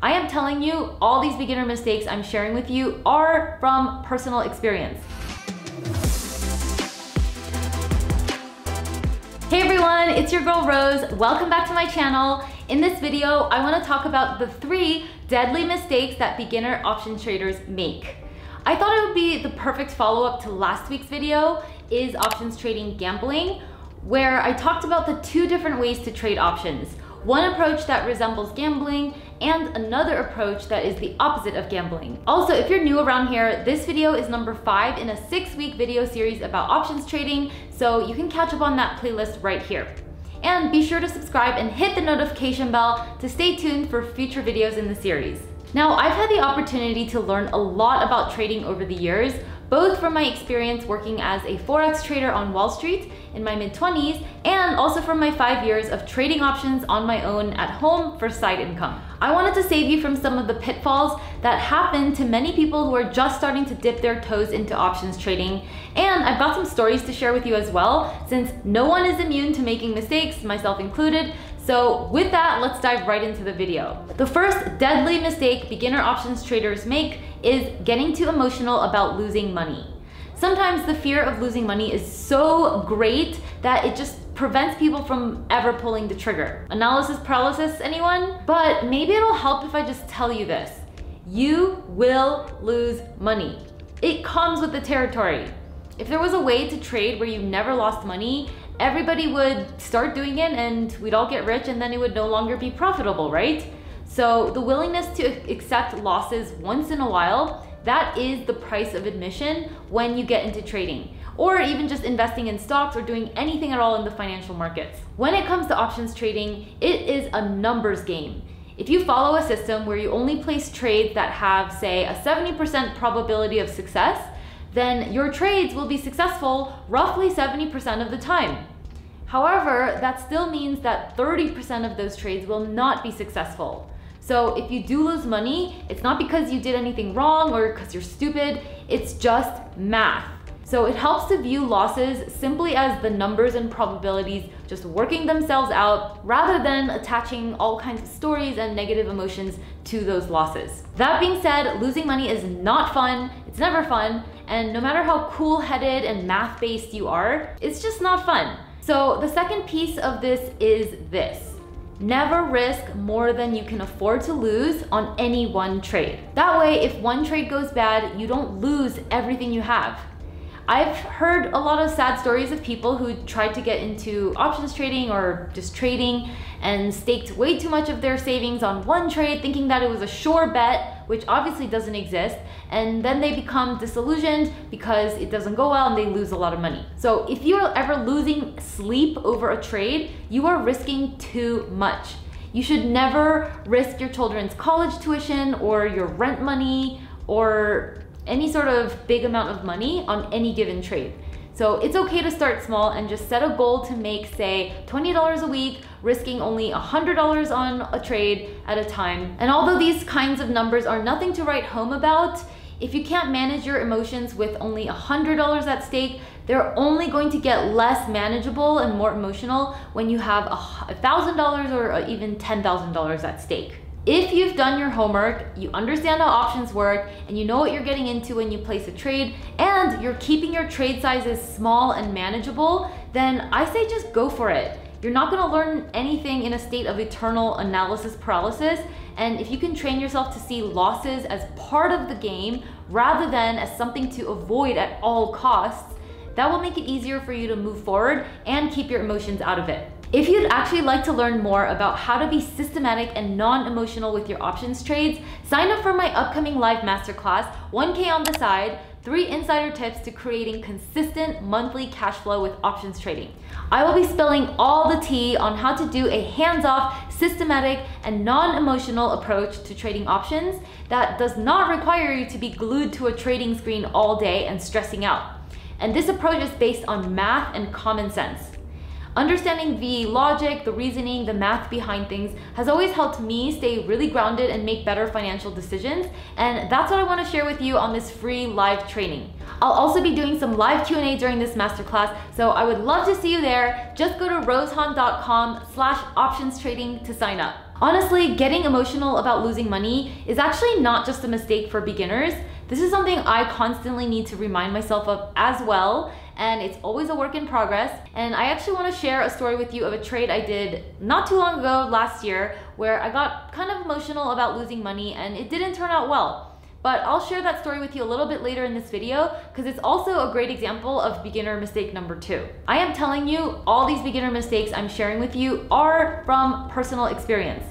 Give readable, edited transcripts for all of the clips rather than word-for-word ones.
I am telling you, all these beginner mistakes I'm sharing with you are from personal experience. Hey everyone, it's your girl Rose. Welcome back to my channel. In this video, I want to talk about the 3 deadly mistakes that beginner options traders make. I thought it would be the perfect follow-up to last week's video, Is Options Trading Gambling?, where I talked about the 2 different ways to trade options. One approach that resembles gambling and another approach that is the opposite of gambling. Also, if you're new around here, this video is number 5 in a 6-week video series about options trading, so you can catch up on that playlist right here. And be sure to subscribe and hit the notification bell to stay tuned for future videos in the series. Now, I've had the opportunity to learn a lot about trading over the years, both from my experience working as a forex trader on Wall Street in my mid-20s and also from my 5 years of trading options on my own at home for side income. I wanted to save you from some of the pitfalls that happen to many people who are just starting to dip their toes into options trading, and I've got some stories to share with you as well, since no one is immune to making mistakes, myself included. So with that, let's dive right into the video. The first deadly mistake beginner options traders make is getting too emotional about losing money. Sometimes the fear of losing money is so great that it just prevents people from ever pulling the trigger. Analysis paralysis, anyone? But maybe it'll help if I just tell you this. You will lose money. It comes with the territory. If there was a way to trade where you never lost money, everybody would start doing it and we'd all get rich and then it would no longer be profitable, right? So the willingness to accept losses once in a while, that is the price of admission when you get into trading, or even just investing in stocks or doing anything at all in the financial markets. When it comes to options trading, it is a numbers game. If you follow a system where you only place trades that have, say, a 70% probability of success, then your trades will be successful roughly 70% of the time. However, that still means that 30% of those trades will not be successful. So if you do lose money, it's not because you did anything wrong or because you're stupid, it's just math. So it helps to view losses simply as the numbers and probabilities just working themselves out rather than attaching all kinds of stories and negative emotions to those losses. That being said, losing money is not fun, it's never fun, and no matter how cool-headed and math-based you are, it's just not fun. So the second piece of this is this. Never risk more than you can afford to lose on any one trade. That way, if one trade goes bad, you don't lose everything you have. I've heard a lot of sad stories of people who tried to get into options trading or just trading and staked way too much of their savings on one trade thinking that it was a sure bet, which obviously doesn't exist, and then they become disillusioned because it doesn't go well and they lose a lot of money. So if you are ever losing sleep over a trade, you are risking too much. You should never risk your children's college tuition or your rent money or any sort of big amount of money on any given trade. So it's okay to start small and just set a goal to make, say, $20 a week, risking only $100 on a trade at a time. And although these kinds of numbers are nothing to write home about, if you can't manage your emotions with only $100 at stake, they're only going to get less manageable and more emotional when you have $1,000 or even $10,000 at stake. If you've done your homework, you understand how options work, and you know what you're getting into when you place a trade, and you're keeping your trade sizes small and manageable, then I say just go for it. You're not gonna learn anything in a state of eternal analysis paralysis, and if you can train yourself to see losses as part of the game rather than as something to avoid at all costs, that will make it easier for you to move forward and keep your emotions out of it. If you'd actually like to learn more about how to be systematic and non-emotional with your options trades, sign up for my upcoming live masterclass, 1K on the side, 3 insider tips to creating consistent monthly cash flow with options trading. I will be spilling all the tea on how to do a hands-off, systematic, and non-emotional approach to trading options that does not require you to be glued to a trading screen all day and stressing out. And this approach is based on math and common sense. Understanding the logic, the reasoning, the math behind things has always helped me stay really grounded and make better financial decisions, and that's what I want to share with you on this free live training. I'll also be doing some live Q&A during this masterclass, so I would love to see you there. Just go to rosehan.com/options trading to sign up. Honestly, getting emotional about losing money is actually not just a mistake for beginners. This is something I constantly need to remind myself of as well, and it's always a work in progress. And I actually want to share a story with you of a trade I did not too long ago last year where I got kind of emotional about losing money and it didn't turn out well. But I'll share that story with you a little bit later in this video because it's also a great example of beginner mistake number 2. I am telling you, all these beginner mistakes I'm sharing with you are from personal experience.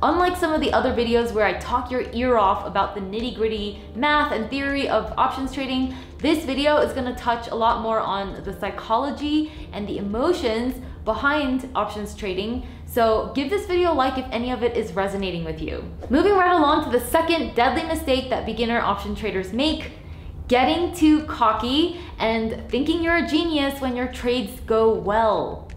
Unlike some of the other videos where I talk your ear off about the nitty-gritty math and theory of options trading, this video is going to touch a lot more on the psychology and the emotions behind options trading. So give this video a like if any of it is resonating with you. Moving right along to the second deadly mistake that beginner option traders make: getting too cocky and thinking you're a genius when your trades go well.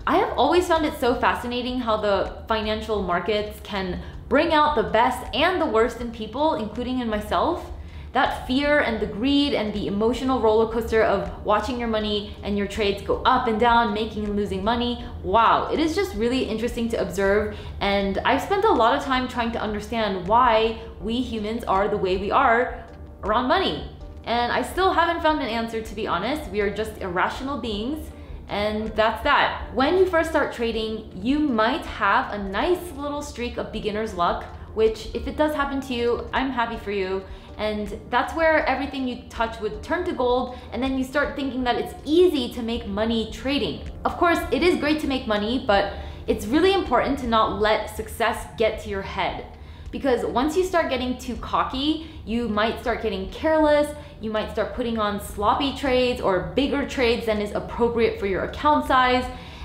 I have always found it so fascinating how the financial markets can bring out the best and the worst in people, including in myself. That fear and the greed and the emotional roller coaster of watching your money and your trades go up and down, making and losing money. Wow, it is just really interesting to observe. And I've spent a lot of time trying to understand why we humans are the way we are around money. And I still haven't found an answer, to be honest. We are just irrational beings. And that's that. When you first start trading, you might have a nice little streak of beginner's luck, which if it does happen to you, I'm happy for you. And that's where everything you touch would turn to gold, and then you start thinking that it's easy to make money trading. Of course, it is great to make money, but it's really important to not let success get to your head. Because once you start getting too cocky, you might start getting careless, you might start putting on sloppy trades or bigger trades than is appropriate for your account size,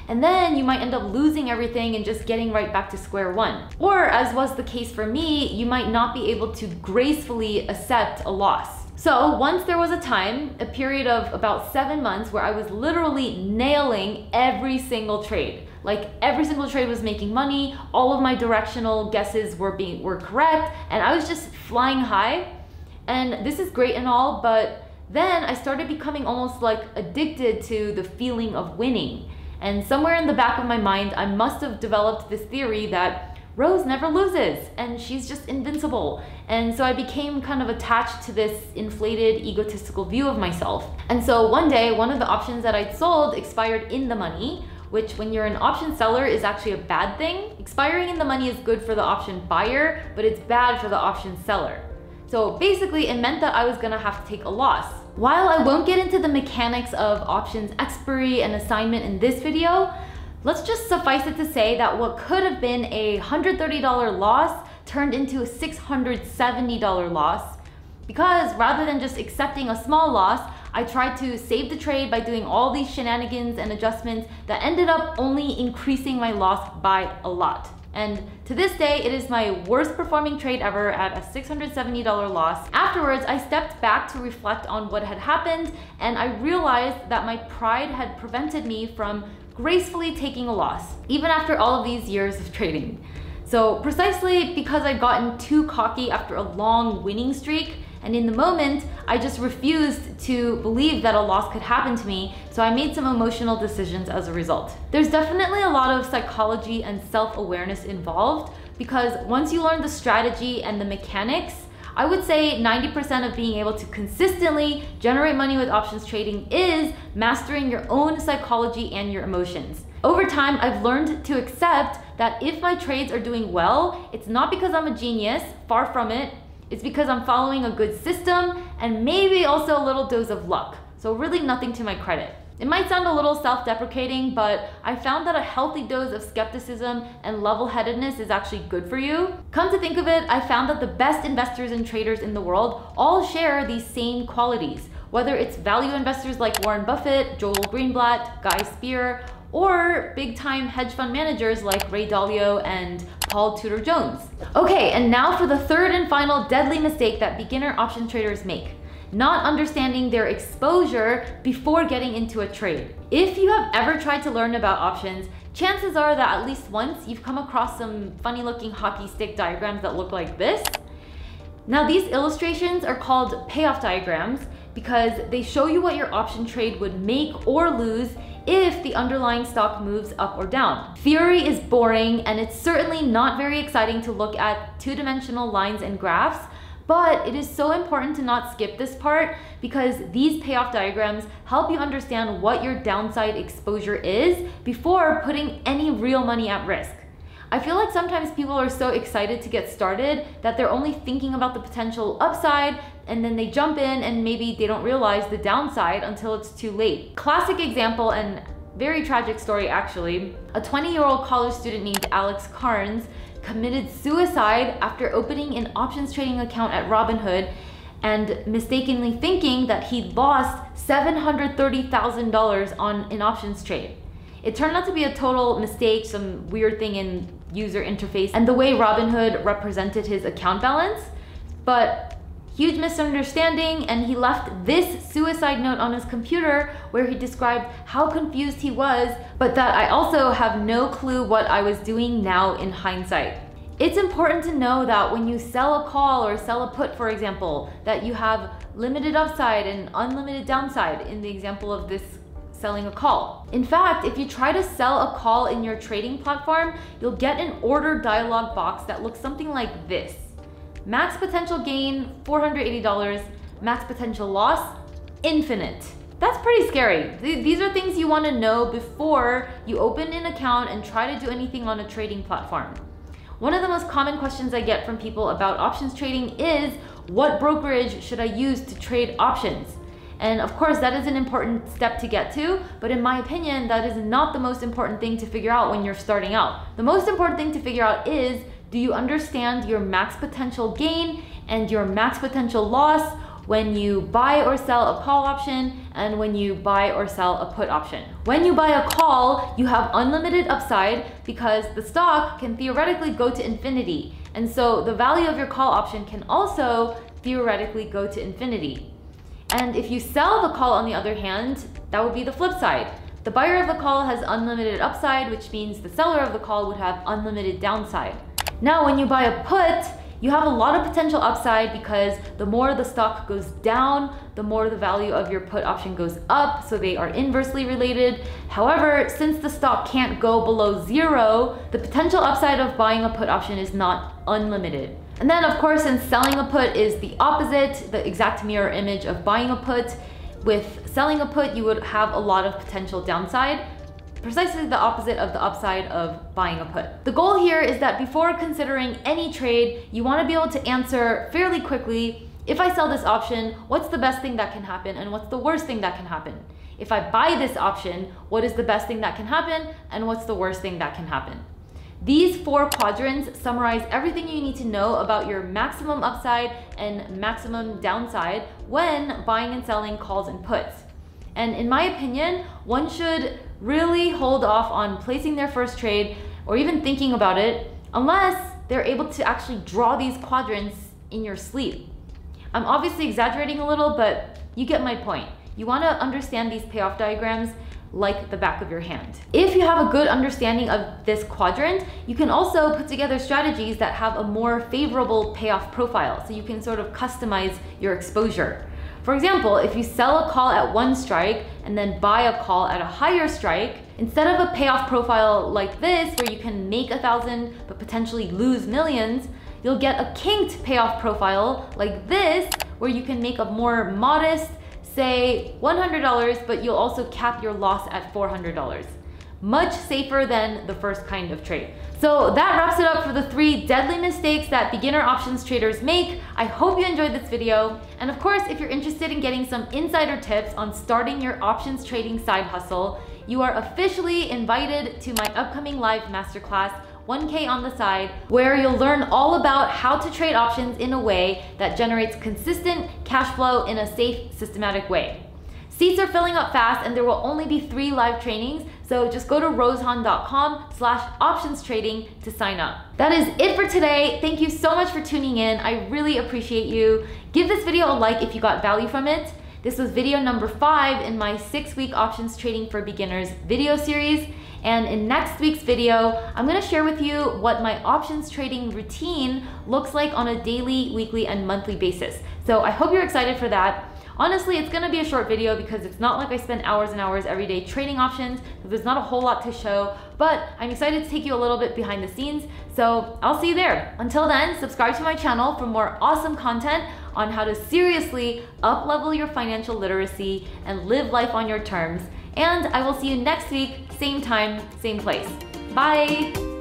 and then you might end up losing everything and just getting right back to square one. Or, as was the case for me, you might not be able to gracefully accept a loss. So once there was a time, a period of about 7 months, where I was literally nailing every single trade. Like every single trade was making money, all of my directional guesses were correct, and I was just flying high. And this is great and all, but then I started becoming almost like addicted to the feeling of winning. And somewhere in the back of my mind, I must have developed this theory that Rose never loses and she's just invincible. And so I became kind of attached to this inflated, egotistical view of myself. And so one day, one of the options that I'd sold expired in the money, which when you're an option seller is actually a bad thing. Expiring in the money is good for the option buyer, but it's bad for the option seller. So basically it meant that I was gonna have to take a loss. While I won't get into the mechanics of options expiry and assignment in this video, let's just suffice it to say that what could have been a $130 loss turned into a $670 loss, because rather than just accepting a small loss, I tried to save the trade by doing all these shenanigans and adjustments that ended up only increasing my loss by a lot. And to this day, it is my worst performing trade ever at a $670 loss. Afterwards, I stepped back to reflect on what had happened, and I realized that my pride had prevented me from gracefully taking a loss, even after all of these years of trading. So precisely because I'd gotten too cocky after a long winning streak, and in the moment, I just refused to believe that a loss could happen to me, so I made some emotional decisions as a result. There's definitely a lot of psychology and self-awareness involved, because once you learn the strategy and the mechanics, I would say 90% of being able to consistently generate money with options trading is mastering your own psychology and your emotions. Over time, I've learned to accept that if my trades are doing well, it's not because I'm a genius, far from it. It's because I'm following a good system and maybe also a little dose of luck. So really nothing to my credit. It might sound a little self-deprecating, but I found that a healthy dose of skepticism and level-headedness is actually good for you. Come to think of it, I found that the best investors and traders in the world all share these same qualities. Whether it's value investors like Warren Buffett, Joel Greenblatt, Guy Spear, or big-time hedge fund managers like Ray Dalio and Paul Tudor Jones. Okay, and now for the third and final deadly mistake that beginner option traders make: not understanding their exposure before getting into a trade. If you have ever tried to learn about options, chances are that at least once you've come across some funny looking hockey stick diagrams that look like this. Now these illustrations are called payoff diagrams, because they show you what your option trade would make or lose if the underlying stock moves up or down. Theory is boring, and it's certainly not very exciting to look at two-dimensional lines and graphs, but it is so important to not skip this part because these payoff diagrams help you understand what your downside exposure is before putting any real money at risk. I feel like sometimes people are so excited to get started that they're only thinking about the potential upside, and then they jump in and maybe they don't realize the downside until it's too late. Classic example, and very tragic story actually, a 20-year-old college student named Alex Carnes committed suicide after opening an options trading account at Robinhood and mistakenly thinking that he'd lost $730,000 on an options trade. It turned out to be a total mistake, some weird thing in user interface and the way Robinhood represented his account balance, but huge misunderstanding, and he left this suicide note on his computer where he described how confused he was, but that I also have no clue what I was doing now in hindsight. It's important to know that when you sell a call or sell a put, for example, that you have limited upside and unlimited downside in the example of this selling a call. In fact, if you try to sell a call in your trading platform, you'll get an order dialog box that looks something like this. Max potential gain, $480. Max potential loss, infinite. That's pretty scary. These are things you want to know before you open an account and try to do anything on a trading platform. One of the most common questions I get from people about options trading is, what brokerage should I use to trade options? And of course, that is an important step to get to, but in my opinion, that is not the most important thing to figure out when you're starting out. The most important thing to figure out is, do you understand your max potential gain and your max potential loss when you buy or sell a call option and when you buy or sell a put option? When you buy a call, you have unlimited upside because the stock can theoretically go to infinity. And so the value of your call option can also theoretically go to infinity. And if you sell the call, on the other hand, that would be the flip side. The buyer of the call has unlimited upside, which means the seller of the call would have unlimited downside. Now, when you buy a put, you have a lot of potential upside because the more the stock goes down, the more the value of your put option goes up, so they are inversely related. However, since the stock can't go below zero, the potential upside of buying a put option is not unlimited. And then of course, since selling a put is the opposite, the exact mirror image of buying a put, with selling a put, you would have a lot of potential downside, precisely the opposite of the upside of buying a put. The goal here is that before considering any trade, you want to be able to answer fairly quickly, if I sell this option, what's the best thing that can happen and what's the worst thing that can happen? If I buy this option, what is the best thing that can happen and what's the worst thing that can happen? These 4 quadrants summarize everything you need to know about your maximum upside and maximum downside when buying and selling calls and puts. And in my opinion, one should really hold off on placing their first trade or even thinking about it unless they're able to actually draw these quadrants in your sleep. I'm obviously exaggerating a little, but you get my point. You want to understand these payoff diagrams like the back of your hand. If you have a good understanding of this quadrant, you can also put together strategies that have a more favorable payoff profile, so you can sort of customize your exposure. For example, if you sell a call at 1 strike and then buy a call at a higher strike, instead of a payoff profile like this, where you can make 1,000 but potentially lose millions, you'll get a kinked payoff profile like this, where you can make a more modest, say $100, but you'll also cap your loss at $400. Much safer than the first kind of trade. So that wraps it up for the 3 deadly mistakes that beginner options traders make. I hope you enjoyed this video. And of course, if you're interested in getting some insider tips on starting your options trading side hustle, you are officially invited to my upcoming live masterclass, 1K on the side, where you'll learn all about how to trade options in a way that generates consistent cash flow in a safe, systematic way. Seats are filling up fast and there will only be 3 live trainings, so just go to rosehan.com/options trading to sign up. That is it for today. Thank you so much for tuning in. I really appreciate you. Give this video a like if you got value from it. This was video number 5 in my 6-week options trading for beginners video series. And in next week's video, I'm gonna share with you what my options trading routine looks like on a daily, weekly, and monthly basis. So I hope you're excited for that. Honestly, it's gonna be a short video because it's not like I spend hours and hours every day trading options, so there's not a whole lot to show, but I'm excited to take you a little bit behind the scenes, so I'll see you there. Until then, subscribe to my channel for more awesome content on how to seriously up-level your financial literacy and live life on your terms. And I will see you next week, same time, same place. Bye!